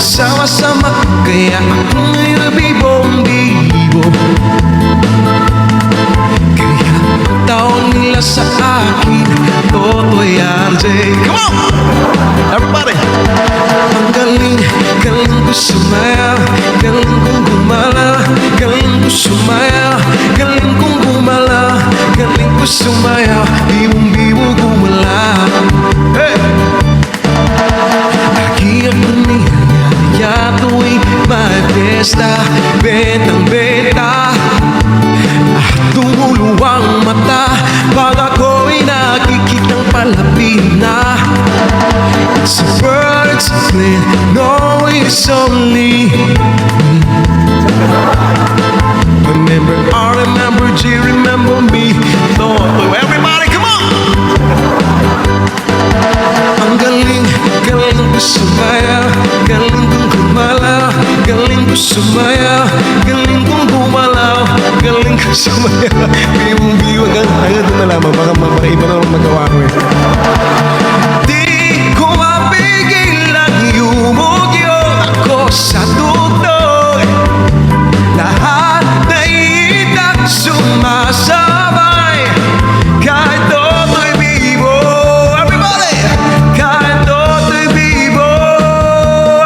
Sama-sama kaya ako'y nabibong-bibo. Kaya ang tawag nila sa akin Totoy RJ. Come on! Everybody! Ang galing, galing ko sumayaw, galing kong gumala, galing ko sumayaw, galing kong gumala, galing ko sumayaw, biwong-biwo gumala. Hey! Lagi ako niyaya tuwing may pesta, betang-beta, at tumulo ang mata pag ako'y nakikitang palapit na. It's a bird's plane, no, it's only remember, I remember, G, remember me. Totoy, everybody, come on! Ang galing, galing ko sumayaw, galing kong gumalaw, galing ko sumayaw, galing kong gumalaw, galing ko sumayaw. Biwong-biwang hanggang doon na lamang, baka iba na magawa ko eh. Di ko mapigil ang yumugyo ako sa tuktoy. Lahat na itak sumasabay, kahit toto'y bibo. Everybody! Kahit toto'y bibo.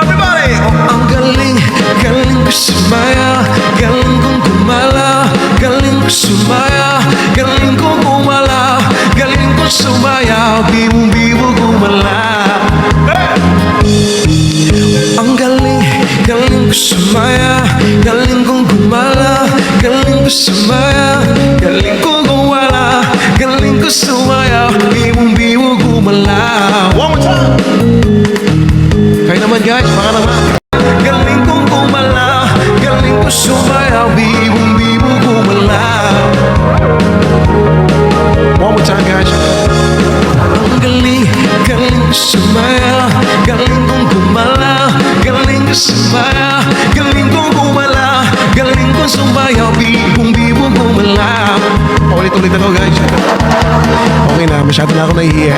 Everybody! Oh, ang galing, galing ko sumayaw, galing kong gumalaw, galing ko sumayaw, galing kong gumalaw, galing kong sumayaw, biwong-biwo gumalaw. Hey! Ang galing, galing ko sumayaw, galing kong gumalaw, galing ko sumayaw, galing kong gumalaw, galing ko sumayaw, biwong-biwo gumalaw. One more time! Kayo naman guys, baka naman. Galing kong gumalaw, galing ko sumayaw, biwong-biwo gumalaw. One more time guys. Ang galing, galing ko sumayaw, galing kong gumalaw, galing ko sumayaw, galing kong gumalaw, galing kong sumayaw, biwong-biwo gumalaw. Ulit-ulit ako guys. Okay na, masyado na ako nahihiya.